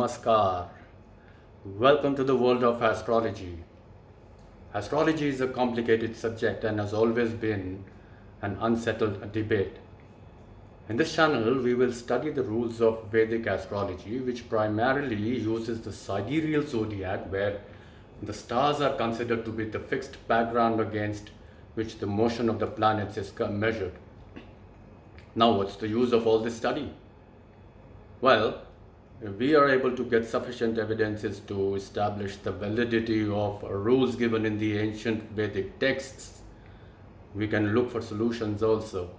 Namaskar. Welcome to the world of astrology. Astrology is a complicated subject and has always been an unsettled debate. In this channel, we will study the rules of Vedic astrology, which primarily uses the sidereal zodiac, where the stars are considered to be the fixed background against which the motion of the planets is measured. Now, what's the use of all this study? Well, if we are able to get sufficient evidences to establish the validity of rules given in the ancient Vedic texts, we can look for solutions also.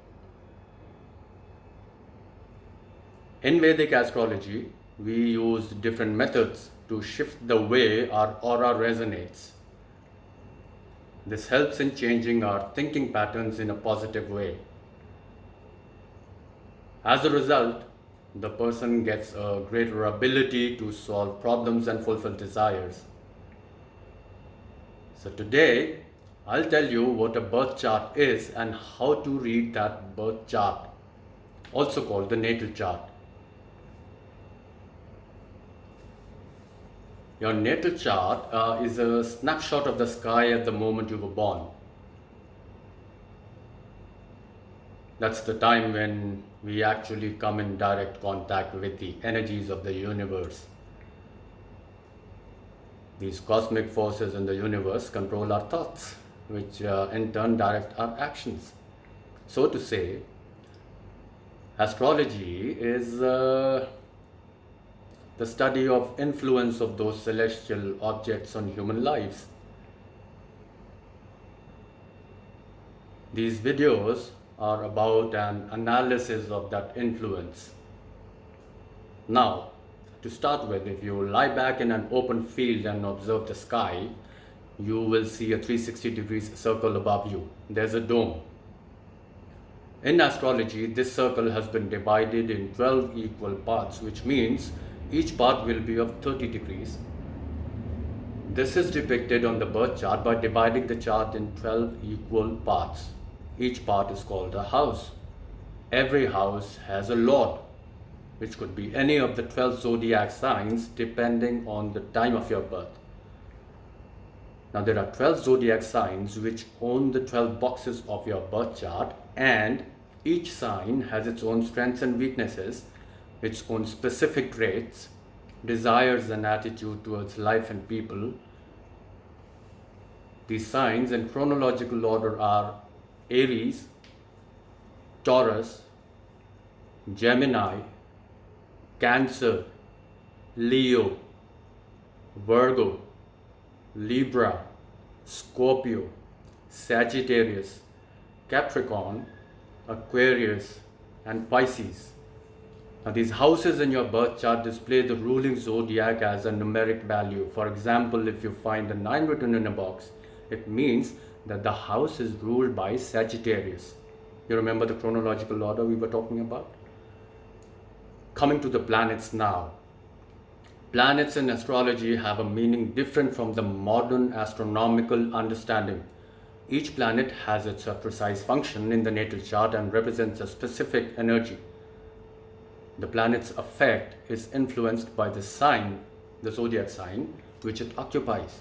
In Vedic astrology, we use different methods to shift the way our aura resonates. This helps in changing our thinking patterns in a positive way. As a result, the person gets a greater ability to solve problems and fulfill desires. So today, I'll tell you what a birth chart is and how to read that birth chart, also called the natal chart. Your natal chart is a snapshot of the sky at the moment you were born. That's the time when we actually come in direct contact with the energies of the universe. These cosmic forces in the universe control our thoughts, which in turn direct our actions. So to say, astrology is the study of influence of those celestial objects on human lives. These videos are about an analysis of that influence. Now, to start with, if you lie back in an open field and observe the sky, you will see a 360 degrees circle above you. There's a dome. In astrology, this circle has been divided in 12 equal parts, which means each part will be of 30 degrees. This is depicted on the birth chart by dividing the chart in 12 equal parts. Each part is called a house. Every house has a lord, which could be any of the 12 zodiac signs depending on the time of your birth. Now there are 12 zodiac signs which own the 12 boxes of your birth chart, and each sign has its own strengths and weaknesses, its own specific traits, desires and attitude towards life and people. These signs in chronological order are Aries, Taurus, Gemini, Cancer, Leo, Virgo, Libra, Scorpio, Sagittarius, Capricorn, Aquarius, and Pisces. Now these houses in your birth chart display the ruling zodiac as a numeric value. For example, if you find a 9 written in a box, it means that the house is ruled by Sagittarius. You remember the chronological order we were talking about? Coming to the planets now. Planets in astrology have a meaning different from the modern astronomical understanding. Each planet has its precise function in the natal chart and represents a specific energy. The planet's effect is influenced by the sign, the zodiac sign, which it occupies.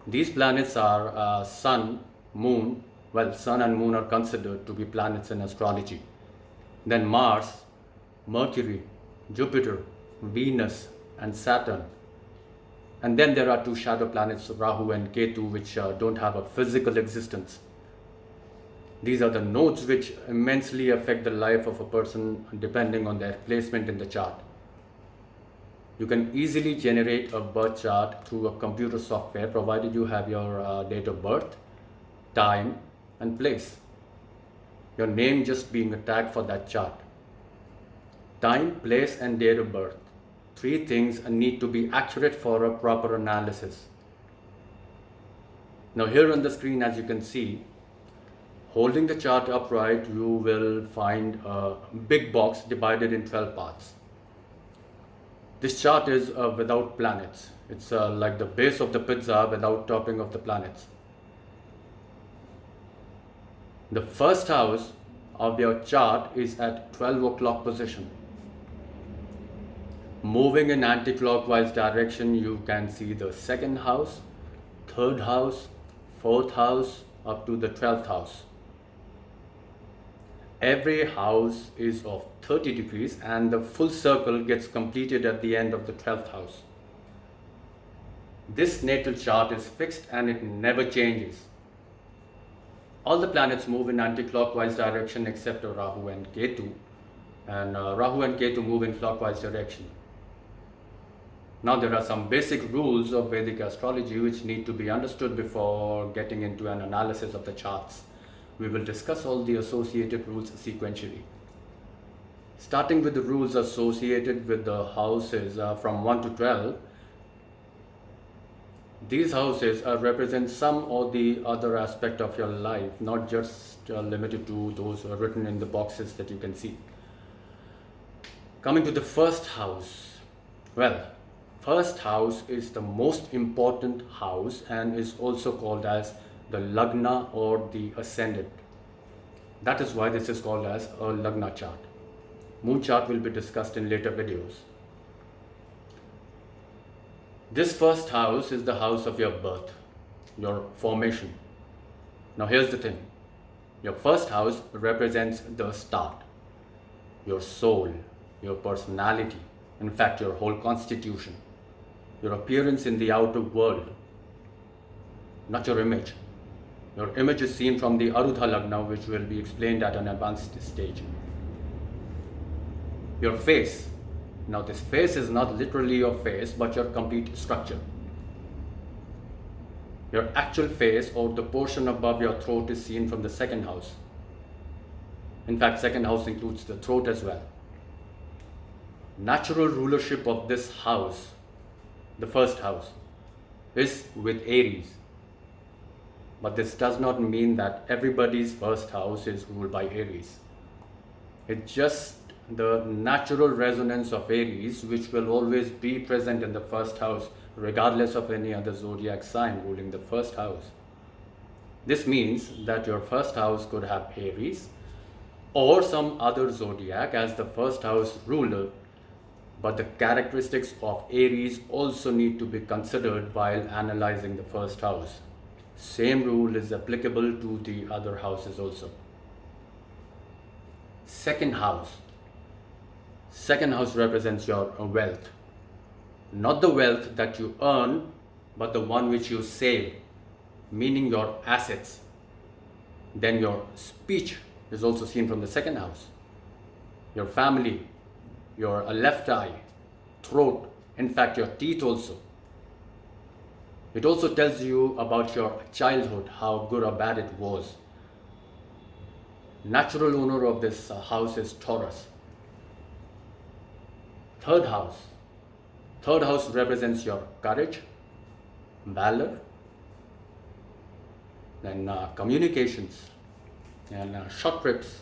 These planets are Sun, Moon. Well, Sun and Moon are considered to be planets in astrology. Then Mars, Mercury, Jupiter, Venus, and Saturn. And then there are two shadow planets, Rahu and Ketu, which don't have a physical existence. These are the nodes which immensely affect the life of a person depending on their placement in the chart. You can easily generate a birth chart through a computer software provided you have your date of birth, time, and place. Your name just being a tag for that chart. Time, place, and date of birth. 3 things need to be accurate for a proper analysis. Now here on the screen, as you can see, holding the chart upright, you will find a big box divided in 12 parts. This chart is without planets. It's like the base of the pizza without topping of the planets. The first house of your chart is at 12 o'clock position. Moving in anti-clockwise direction, you can see the second house, third house, fourth house, up to the 12th house. Every house is of 30 degrees and the full circle gets completed at the end of the 12th house. This natal chart is fixed and it never changes. All the planets move in anti-clockwise direction except Rahu and Ketu, and Rahu and Ketu move in clockwise direction. Now there are some basic rules of Vedic astrology which need to be understood before getting into an analysis of the charts. We will discuss all the associated rules sequentially. Starting with the rules associated with the houses from 1 to 12, these houses represent some or the other aspect of your life, not just limited to those written in the boxes that you can see. Coming to the first house, well, first house is the most important house and is also called as the Lagna or the ascendant. That is why this is called as a Lagna chart. Moon chart will be discussed in later videos. This first house is the house of your birth, your formation. Now here's the thing. Your first house represents the start, your soul, your personality, in fact your whole constitution, your appearance in the outer world, not your image. Your image is seen from the Arudha Lagna, which will be explained at an advanced stage. Your face. Now this face is not literally your face, but your complete structure. Your actual face or the portion above your throat is seen from the second house. In fact, second house includes the throat as well. Natural rulership of this house, the first house, is with Aries. But this does not mean that everybody's first house is ruled by Aries. It's just the natural resonance of Aries, which will always be present in the first house, regardless of any other zodiac sign ruling the first house. This means that your first house could have Aries or some other zodiac as the first house ruler, but the characteristics of Aries also need to be considered while analyzing the first house. Same rule is applicable to the other houses also. Second house. Second house represents your wealth. Not the wealth that you earn, but the one which you save, meaning your assets. Then your speech is also seen from the second house. Your family, your left eye, throat, in fact your teeth also. It also tells you about your childhood, how good or bad it was. Natural owner of this house is Taurus. Third house. Third house represents your courage, valor, then communications, and short trips,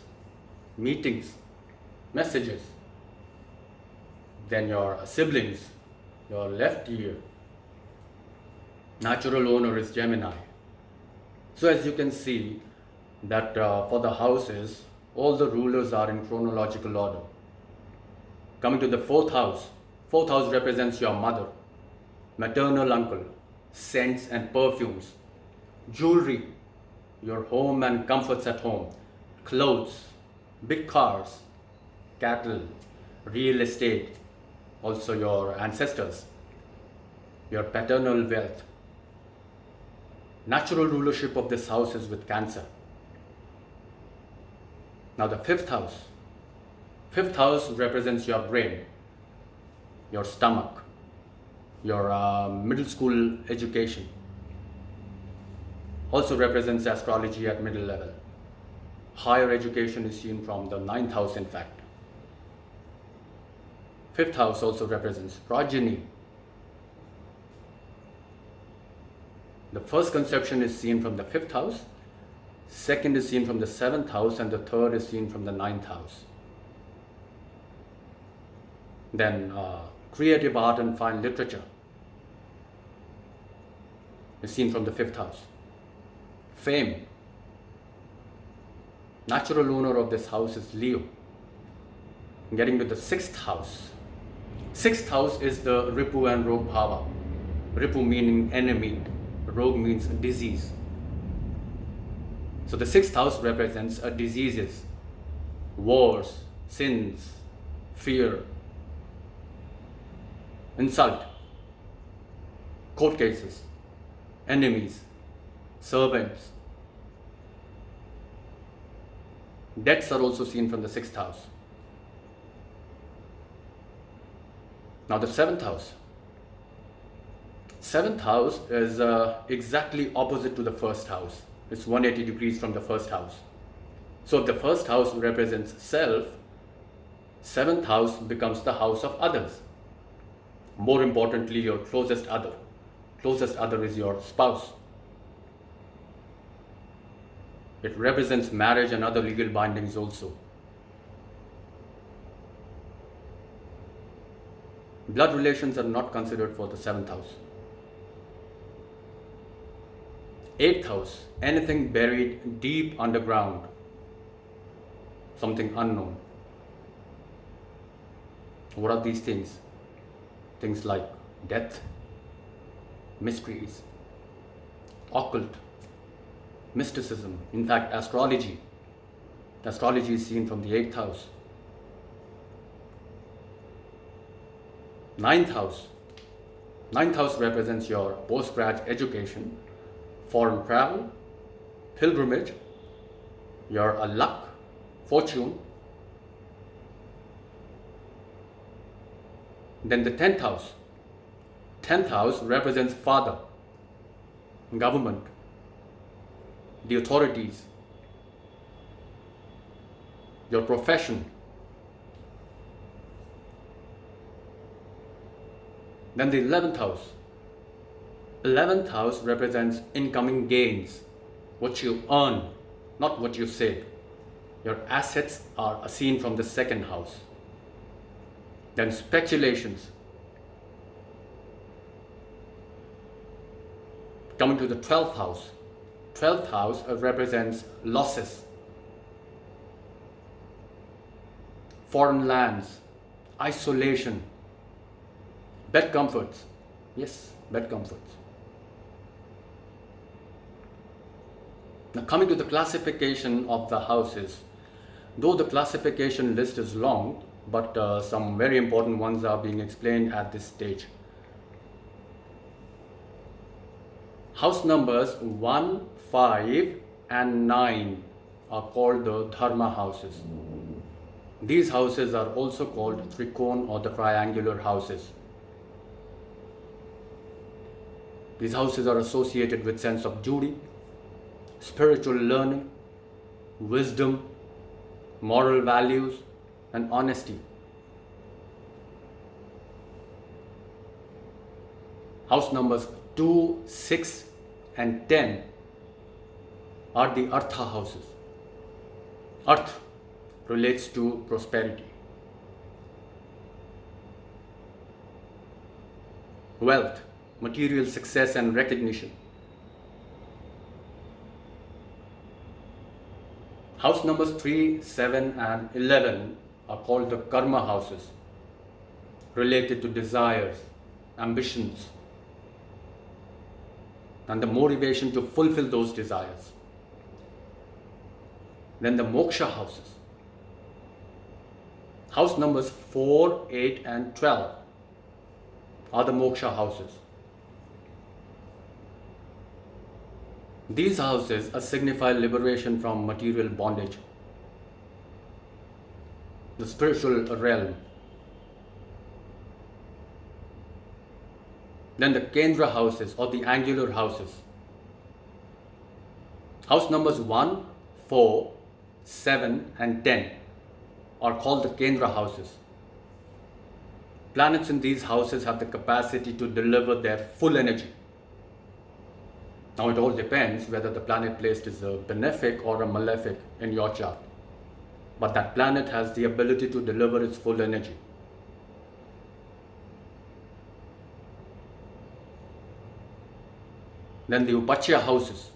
meetings, messages. Then your siblings, your left ear. Natural owner is Gemini. So as you can see that for the houses, all the rulers are in chronological order. Coming to the fourth house represents your mother, maternal uncle, scents and perfumes, jewelry, your home and comforts at home, clothes, big cars, cattle, real estate, also your ancestors, your paternal wealth. Natural rulership of this house is with Cancer. Now the fifth house. Fifth house represents your brain, your stomach, your middle school education. Also represents astrology at middle level. Higher education is seen from the ninth house in fact. Fifth house also represents progeny. The first conception is seen from the fifth house, second is seen from the seventh house, and the third is seen from the ninth house. Then creative art and fine literature is seen from the fifth house. Fame. Natural owner of this house is Leo. Getting to the sixth house. Sixth house is the Ripu and Rog Bhava. Ripu meaning enemy, Rog means disease. So the sixth house represents diseases, wars, sins, fear, insult, court cases, enemies, servants. Deaths are also seen from the sixth house. Now the seventh house. Seventh house is exactly opposite to the first house. It's 180 degrees from the first house. So if the first house represents self, seventh house becomes the house of others. More importantly, your closest other. Closest other is your spouse. It represents marriage and other legal bindings also. Blood relations are not considered for the seventh house. Eighth house, anything buried deep underground, something unknown. What are these things? Things like death, mysteries, occult, mysticism, in fact, astrology. Astrology is seen from the eighth house. Ninth house. Ninth house represents your postgrad education, foreign travel, pilgrimage, your luck, fortune. Then the 10th house. 10th house represents father, government, the authorities, your profession. Then the 11th house. 11th house represents incoming gains, what you earn, not what you save. Your assets are seen from the second house. Then speculations. Coming to the 12th house. 12th house represents losses, foreign lands, isolation, bed comforts. Yes, bed comforts. Now coming to the classification of the houses, though the classification list is long, but some very important ones are being explained at this stage. House numbers 1, 5 and 9 are called the Dharma houses. These houses are also called Trikon or the triangular houses. These houses are associated with sense of duty, spiritual learning, wisdom, moral values and honesty. House numbers 2, 6 and 10 are the Artha houses. Arth relates to prosperity, wealth, material success and recognition. House numbers 3, 7 and 11 are called the Karma houses, related to desires, ambitions and the motivation to fulfill those desires. Then the Moksha houses. House numbers 4, 8 and 12 are the Moksha houses. These houses signify liberation from material bondage, the spiritual realm. Then the Kendra houses or the angular houses. House numbers 1, 4, 7 and 10 are called the Kendra houses. Planets in these houses have the capacity to deliver their full energy. Now it all depends whether the planet placed is a benefic or a malefic in your chart. But that planet has the ability to deliver its full energy. Then the Upachya houses.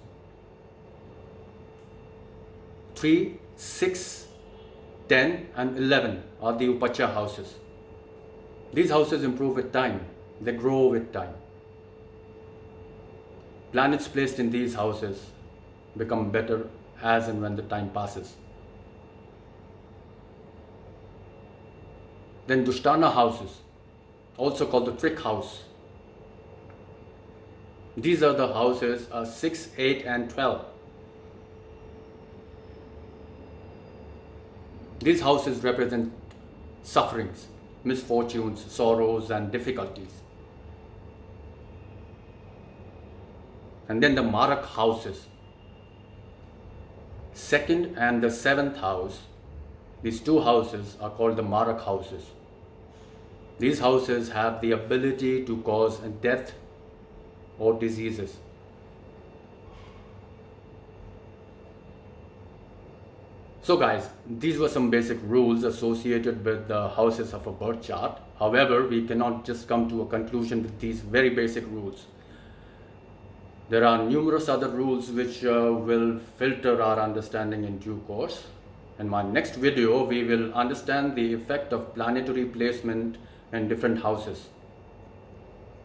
3, 6, 10 and 11 are the Upachya houses. These houses improve with time, they grow with time. Planets placed in these houses become better as and when the time passes. Then Dushtana houses, also called the trick house. These are the houses 6, 8 and 12. These houses represent sufferings, misfortunes, sorrows and difficulties. And then the Marak houses, 2nd and the 7th house, these two houses are called the Marak houses. These houses have the ability to cause death or diseases. So guys, these were some basic rules associated with the houses of a birth chart. However, we cannot just come to a conclusion with these very basic rules. There are numerous other rules which will filter our understanding in due course. In my next video, we will understand the effect of planetary placement in different houses.